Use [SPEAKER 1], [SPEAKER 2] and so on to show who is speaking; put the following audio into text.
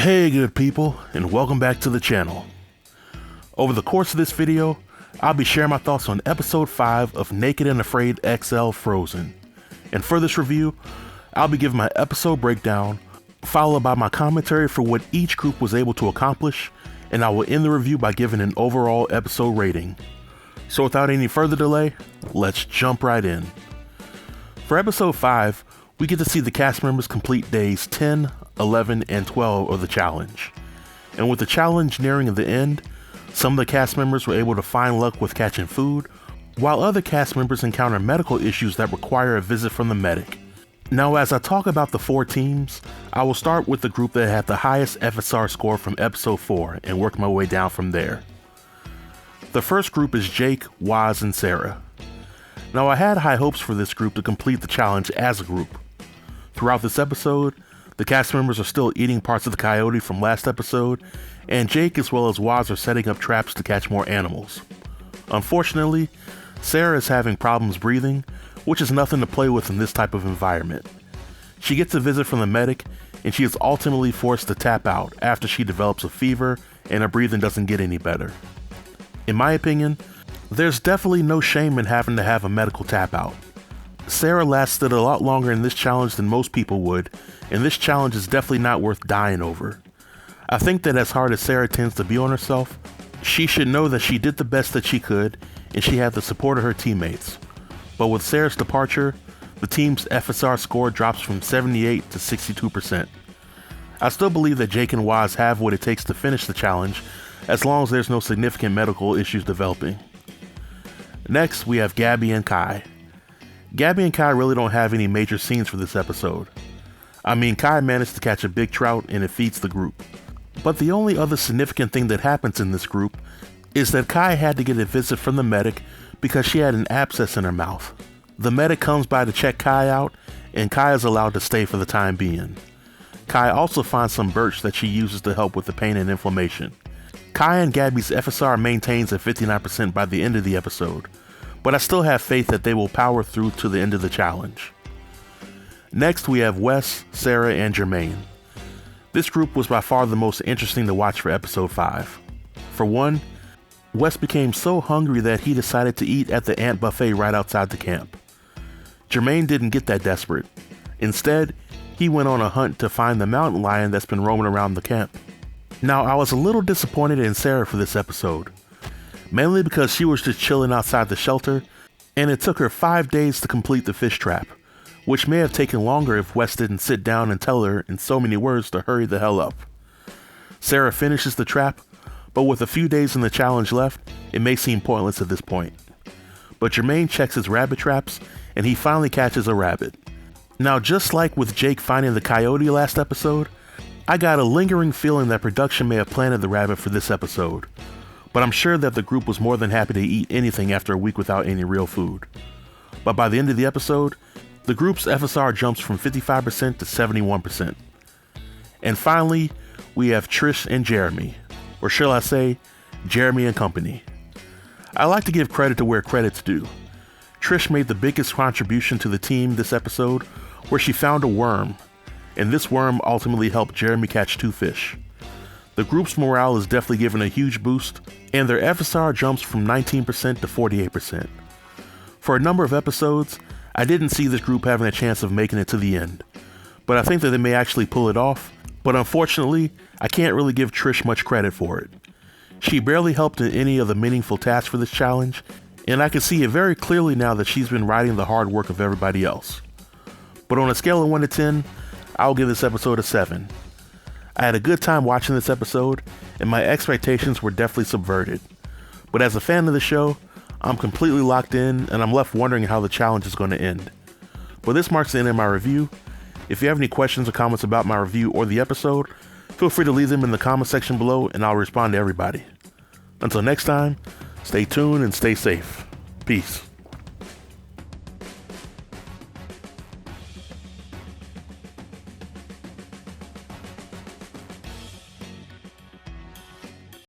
[SPEAKER 1] Hey good people, and welcome back to the channel. Over the course of this video, I'll be sharing my thoughts on episode 5 of Naked and Afraid XL Frozen. And for this review, I'll be giving my episode breakdown, followed by my commentary for what each group was able to accomplish, and I will end the review by giving an overall episode rating. So without any further delay, let's jump right in. For episode 5, we get to see the cast members complete days 10, 11, and 12 of the challenge. And with the challenge nearing the end, some of the cast members were able to find luck with catching food, while other cast members encounter medical issues that require a visit from the medic. Now as I talk about the 4 teams, I will start with the group that had the highest FSR score from episode 4 and work my way down from there. The first group is Jake, Wes, and Sarah. Now I had high hopes for this group to complete the challenge as a group. Throughout this episode, the cast members are still eating parts of the coyote from last episode, and Jake as well as Wes are setting up traps to catch more animals. Unfortunately, Sarah is having problems breathing, which is nothing to play with in this type of environment. She gets a visit from the medic, and she is ultimately forced to tap out after she develops a fever and her breathing doesn't get any better. In my opinion, there's definitely no shame in having to have a medical tap out. Sarah lasted a lot longer in this challenge than most people would, and this challenge is definitely not worth dying over. I think that as hard as Sarah tends to be on herself, she should know that she did the best that she could, and she had the support of her teammates. But with Sarah's departure, the team's FSR score drops from 78 to 62%. I still believe that Jake and Wes have what it takes to finish the challenge, as long as there's no significant medical issues developing. Next, we have Gabby and Kai. Gabby and Kai really don't have any major scenes for this episode. I mean, Kai managed to catch a big trout and it feeds the group. But the only other significant thing that happens in this group is that Kai had to get a visit from the medic because she had an abscess in her mouth. The medic comes by to check Kai out, and Kai is allowed to stay for the time being. Kai also finds some birch that she uses to help with the pain and inflammation. Kai and Gabby's FSR maintains at 59% by the end of the episode, but I still have faith that they will power through to the end of the challenge. Next, we have Wes, Sarah, and Jermaine. This group was by far the most interesting to watch for episode 5. For one, Wes became so hungry that he decided to eat at the ant buffet right outside the camp. Jermaine didn't get that desperate. Instead, he went on a hunt to find the mountain lion that's been roaming around the camp. Now, I was a little disappointed in Sarah for this episode, mainly because she was just chilling outside the shelter, and it took her 5 days to complete the fish trap, which may have taken longer if Wes didn't sit down and tell her in so many words to hurry the hell up. Sarah finishes the trap, but with a few days in the challenge left, it may seem pointless at this point. But Jermaine checks his rabbit traps, and he finally catches a rabbit. Now, just like with Jake finding the coyote last episode, I got a lingering feeling that production may have planted the rabbit for this episode, but I'm sure that the group was more than happy to eat anything after a week without any real food. But by the end of the episode, the group's FSR jumps from 55% to 71%. And finally, we have Trish and Jeremy, or shall I say, Jeremy and Company. I like to give credit to where credit's due. Trish made the biggest contribution to the team this episode, where she found a worm, and this worm ultimately helped Jeremy catch 2 fish. The group's morale is definitely given a huge boost, and their FSR jumps from 19% to 48%. For a number of episodes, I didn't see this group having a chance of making it to the end, but I think that they may actually pull it off, but unfortunately, I can't really give Trish much credit for it. She barely helped in any of the meaningful tasks for this challenge, and I can see it very clearly now that she's been riding the hard work of everybody else. But on a scale of 1 to 10, I'll give this episode a 7. I had a good time watching this episode, and my expectations were definitely subverted. But as a fan of the show, I'm completely locked in, and I'm left wondering how the challenge is going to end. But this marks the end of my review. If you have any questions or comments about my review or the episode, feel free to leave them in the comment section below, and I'll respond to everybody. Until next time, stay tuned and stay safe. Peace.